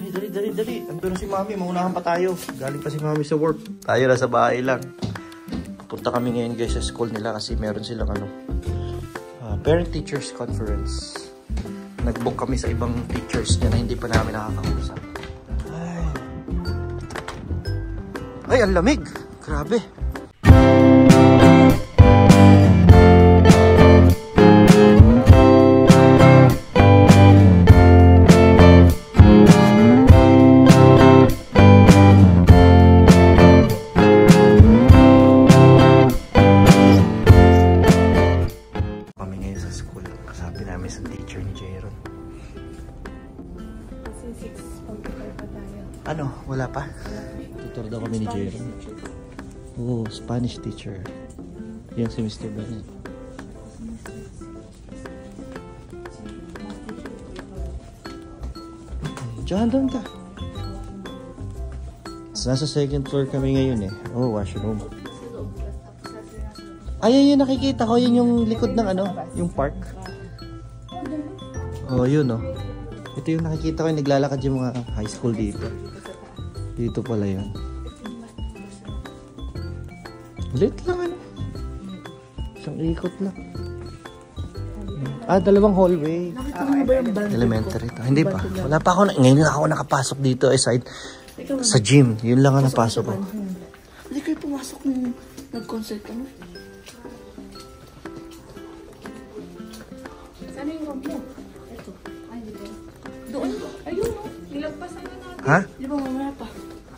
Dali. Andun si Mami, maunahan pa tayo. Galing pa si Mami sa work. Tayo na sa bahay lang. Punta kami ngayon guys sa school nila kasi meron silang parent-teachers conference. Nag-book kami sa ibang teachers na hindi pa namin nakakausap. Ay, ang lamig. Grabe. Ano? Wala pa? Tutor daw kami ni Jero. Oh, Spanish teacher. Yan si Mr. Bennett. Diyan doon ka. Nasa second floor kami ngayon eh. Oh, washroom. Ay, yun nakikita ko. Yun yung likod ng yung park. Oh, yun oh. Ito yung nakikita ko yung naglalakad yung mga high school dito. Dito pala yun. Lit lang Isang ikot lang. Dalawang hallway. Elementary ito. Hindi pa. Wala pa ako. Ngayon lang ako nakapasok dito aside sa gym. Yun lang ang napasok ko. Hindi kayo pumasok nung nag-concert kami. Saan yung room mo? Ito. Ay, dito. Doon. Ayun. Nilagpasan na natin. Ha? Di ba mamaya pa?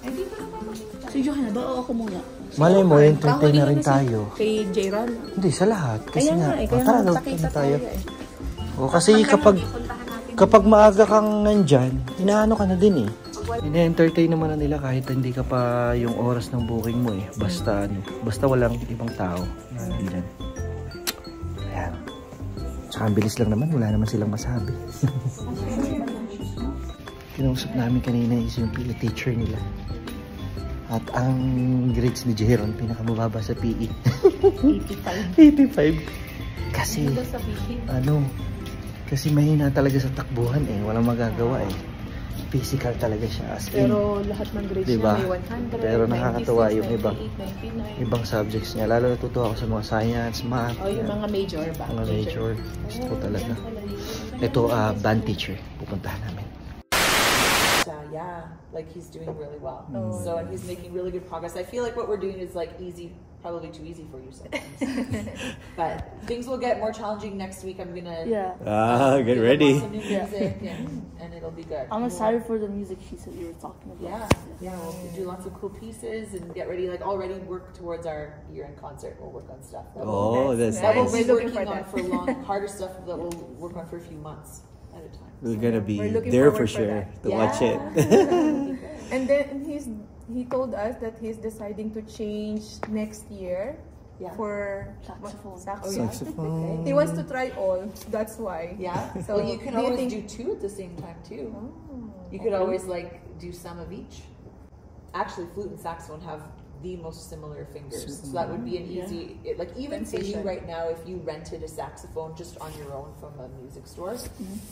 Ay, di pa naman. Sige ka na ba? O ako muna. Malay mo, entertain na rin tayo. Kay J-Ron. Hindi, sa lahat. Kasi kaya nga, tara daw tayo. O, kasi kapag maaga kang nandyan, inaano ka na din eh. Ina-entertain naman na nila kahit hindi ka pa yung oras ng booking mo eh. Basta walang ibang tao na nandyan. Ayan. Tsaka ang bilis lang naman, wala naman silang masabi. Kinausap namin kanina is yung PE teacher nila. At ang grades ni Jeron, pinakamababa sa PE. 85. 85. Kasi, kasi mahina talaga sa takbuhan eh. Walang magagawa eh. Physical talaga siya. As in, pero lahat ng grades diba? niya may 100, pero nakakatawa 96, yung ibang subjects niya. Lalo natutuwa ako sa mga science, math. Yung mga major ba? Mga major. Gusto ko talaga. Ito, band teacher. Pupuntahan namin. Yeah, like he's doing really well. So and he's making really good progress. I feel like what we're doing is like easy, probably too easy for you sometimes. But things will get more challenging next week. I'm gonna get ready. Some new music and it'll be good. I'm excited for the music she said you were talking about. Yeah, we'll do lots of cool pieces and get ready. Like already work towards our year-end concert. We'll work on stuff. That we'll be working on for harder stuff that we'll work on for a few months at a time. We're gonna be there for sure to watch it. And then he told us that he's deciding to change next year for saxophone. He wants to try all. That's why. Yeah. So you can always do two at the same time too. You could always like do some of each. Actually, flute and saxophone have the most similar fingers, so that would be an easy like even for you right now, if you rented a saxophone just on your own from a music store,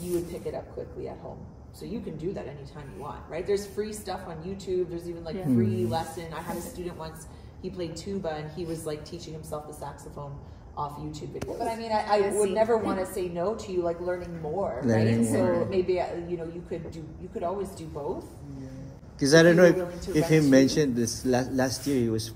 you would pick it up quickly at home. So you can do that anytime you want, right? There's free stuff on YouTube. There's even like free lesson. I had a student once, he played tuba and he was like teaching himself the saxophone off YouTube videos. But I mean, I would never want to say no to you like learning more, right? So maybe you could always do both. Because I don't know if he mentioned this last year, he was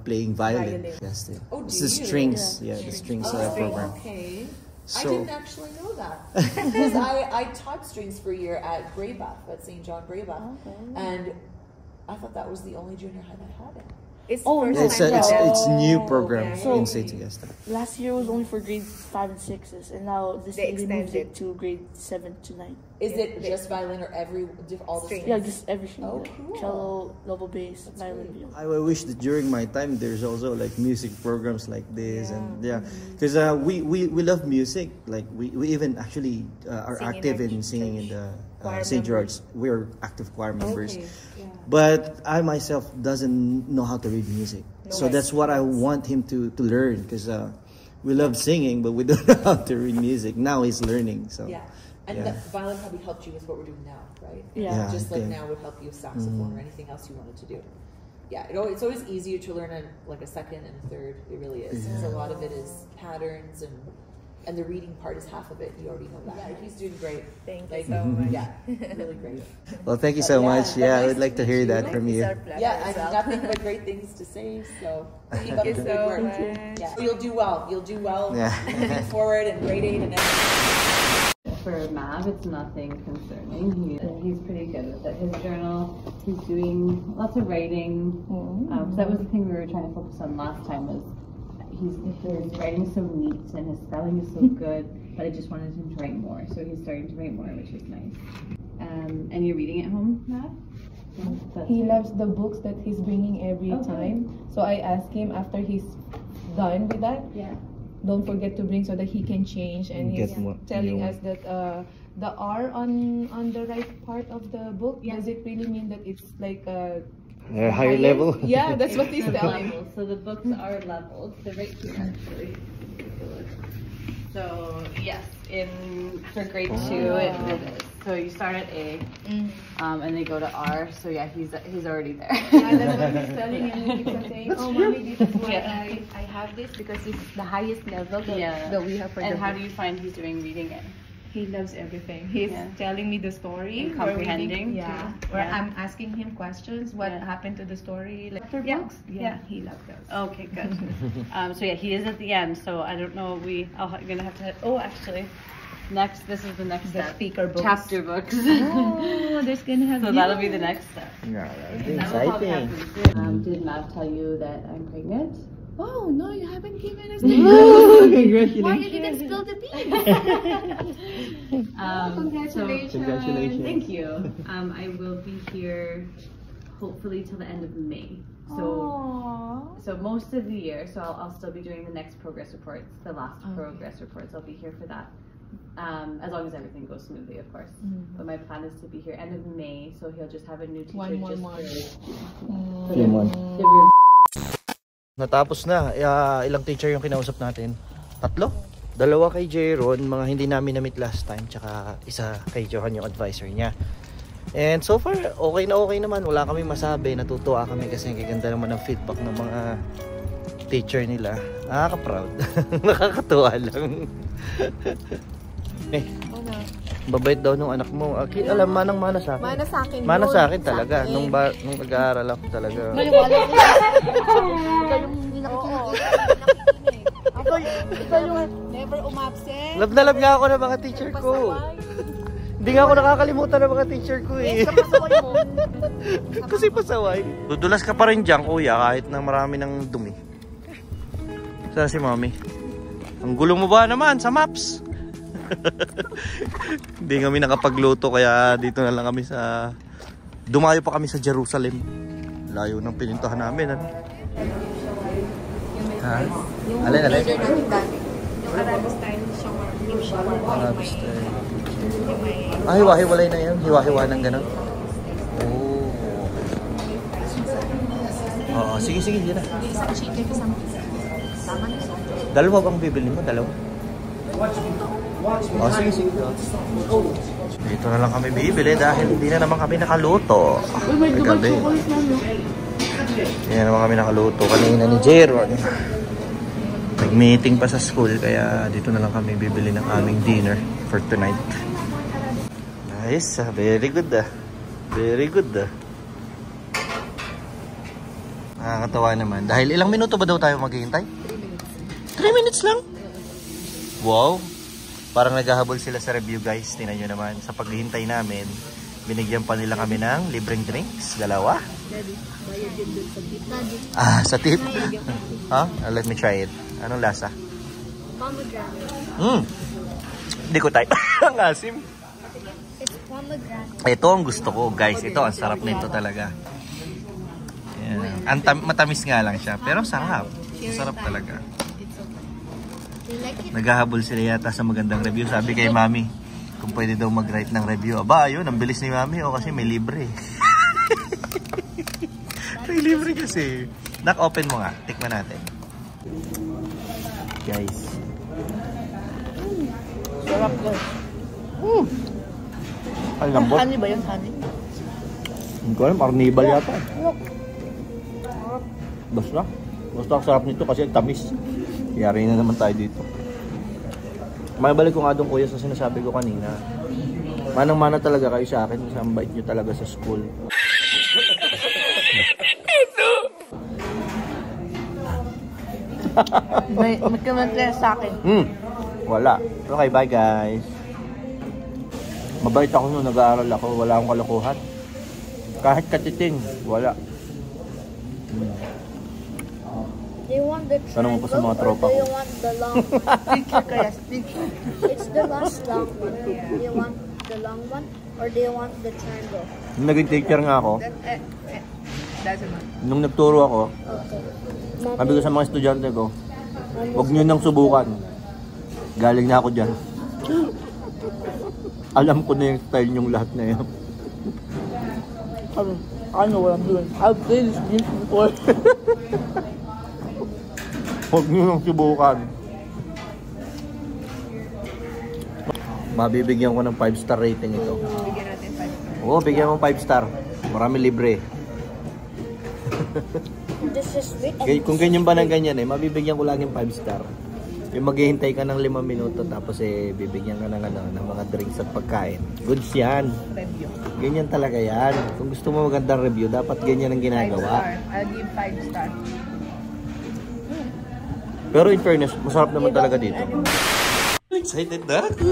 playing violin. Yes, it's the strings, the strings program. Okay, so, I didn't actually know that because I taught strings for a year at Greybuff, at St. John Greybuff, and I thought that was the only junior high that had it. It's new program in St. Augusta. Last year was only for grade 5 and 6s, and now this year they moved it to grade 7 to 9. Is it just violin or all the strings? Yeah, just everything. Oh, cool. Cello, double bass, violin. I wish that during my time there's also like music programs like this, and because we love music. Like we even actually are active in singing in the St. George. We're active choir members. But I myself doesn't know how to read music. So that's what I want him to learn, because we love singing, but we don't know how to read music. Now he's learning. So And the violin probably helped you with what we're doing now, right? Yeah. Just like now would help you with saxophone or anything else you wanted to do. Yeah, it's always easier to learn like a second and a third. It really is. Because a lot of it is patterns and the reading part is half of it. You already know that. Yeah, he's doing great. Thank you so much. Yeah, really great. Well, thank you so much. Yeah, I would like to hear that from you. Yeah, I have nothing but great things to say. So keep up the good work. Yeah, you'll do well. You'll do well. Yeah. Moving forward and grade 8 and everything. For Mav, it's nothing concerning. He's pretty good with it. His journal, he's doing lots of writing. So that was the thing we were trying to focus on last time. Was his writing is so neat and his spelling is so good, but I just wanted him to write more. So he's starting to write more, which is nice. And you're reading at home, Mav? He loves the books that he's bringing every time. So I asked him after he's done with that. Yeah. Don't forget to bring so that he can change. And he's telling us that the R on the right part of the book, does it really mean that it's like a higher level? Yeah, that's what he's telling. So the books are leveled. They're right here actually. So yes, for grade 2 it is. So you start at A, and they go to R. So yeah, he's already there. Yeah, that's what he's telling him. He keeps on saying, "Oh, mommy, this is why I have this because it's the highest level that we have for And the how book." do you find he's doing reading it? He loves everything. He's telling me the story. And comprehending Where I'm asking him questions. What happened to the story? Like books. Yeah, he loves those. Okay, good. So yeah, he is at the end. So I don't know. I'm gonna have to. Oh, actually, this is the next step. Speaker books. Chapter books. Oh, there's gonna have. So that'll be the next step. Yeah, that'd be That will probably exciting. happen soon. Did Mav tell you that I'm pregnant? Oh no, you haven't given us. Congratulations. Why you didn't spill the beans? Congratulations. Congratulations. Thank you. I will be here hopefully till the end of May. So most of the year. So I'll still be doing the next progress reports, the last progress reports. I'll be here for that. As long as everything goes smoothly, of course. But my plan is to be here end of May. So he'll just have a new teacher. One more just month. for Few months. the room. Natapos na. Ilang teacher yung kinausap natin? 3? 2 kay Jeron, mga hindi namin na-meet last time, tsaka isa kay Johan yung advisor niya. And so far, okay na okay naman. Wala kami masabi. Natutuwa kami kasi gaganda naman ng feedback ng mga teacher nila. Nakaka-proud. Nakakatuwa lang. Babait daw nung anak mo. Alam, manang-mana sa akin. Mana sa akin. Mana sa akin talaga. Nung nag-aaral ako talaga. Maniwala ko. Ikaw yung hindi nakikita. Ikaw yung Never umabsent. Love na love nga ako ng mga teacher ko. Hindi nga ako nakakalimutan ng mga teacher ko eh. Kasi pasaway. Dudulas ka pa rin dyan, kuya, kahit na marami ng dumi. Saan si mami? Ang gulo mo ba naman sa maps? Hindi kami nakapagluto kaya dito na lang kami sa... Dumayo pa kami sa Jerusalem. Layo ng pinintahan namin. Ha? Alin? Yung Arabic style shawarma. Arabic style. Hiwa-hiwalay na yan? Hiwa-hiwa ng gano'n? Oo, sige, yun na. Isang chicken, isang pizza. Tama na siya. Dalawa bang bibili mo? Dalawa? Sige. Dito na lang kami bibili dahil hindi na naman kami nakaluto. Gabi. Hindi na naman kami nakaluto kanina ni Jeron. Nag-meeting pa sa school kaya dito na lang kami bibili ng aming dinner for tonight. Nice, very good Very good Nakakatawa naman. Dahil ilang minuto ba daw tayo maghihintay? 3 minutes lang? Wow! Parang naghahabol sila sa review guys. Tingnan nyo naman. Sa paghihintay namin, binigyan pa nila kami ng libreng drinks. 2. Sa tip? Let me try it. Anong lasa? Pomegranate. Hindi ko type. Ang asim. It's pomegranate. Ito ang gusto ko guys. Ito ang sarap nito talaga. Yeah. Matamis nga lang siya. Pero sarap. Sarap talaga. Naghahabol sila yata sa magandang review. Sabi kay mami, kung pwede daw mag-write ng review. Aba, ayun, ang bilis ni mami. Kasi may libre. May libre kasi. Open mo nga. Tikman natin. Guys. Sarap ko. Ay, lambot. Honey ba yun? Honey? Hindi ko alam, carnival yata. Basta ang sarap nito kasi tamis. Yari na naman tayo dito. Mabalik ko nga doon kuya sa sinasabi ko kanina. Manang-mana talaga kayo sa akin. Kasi ang bait nyo talaga sa school. May comment sa akin. Wala. Okay, bye guys. Mabait ako nung nag-aaral ako. Wala akong kalokohan. Kahit katiting, wala. Do you want the Tanong mo pa sa mga tropa or do ko. you want the long one? Picture kaya, picture. It's the last long one. Do you want the long one or do you want the triangle? Nung naging teacher nga ako, nung nagturo ako, Okay. sabi ko sa mga estudyante ko, huwag nyo nang subukan. Galing na ako dyan. Alam ko na yung style nyong lahat na yan. I know what I'm doing. I've played this game before. Huwag nyo nang subukan. Mabibigyan ko ng 5-star rating ito. Bigyan natin 5 stars. Oo, bigyan mo 5 star. Marami libre. This is sweet. Kung ganyan ba ng ganyan mabibigyan ko lang yung 5 star. Yung maghihintay ka ng 5 minuto tapos bibigyan ka ng, ng mga drinks at pagkain. Goods yan. Review. Ganyan talaga yan. Kung gusto mo magandang review, dapat ganyan ang 5 ginagawa. star. I'll give 5 stars. Pero in fairness, masarap naman talaga dito. Excited na ako!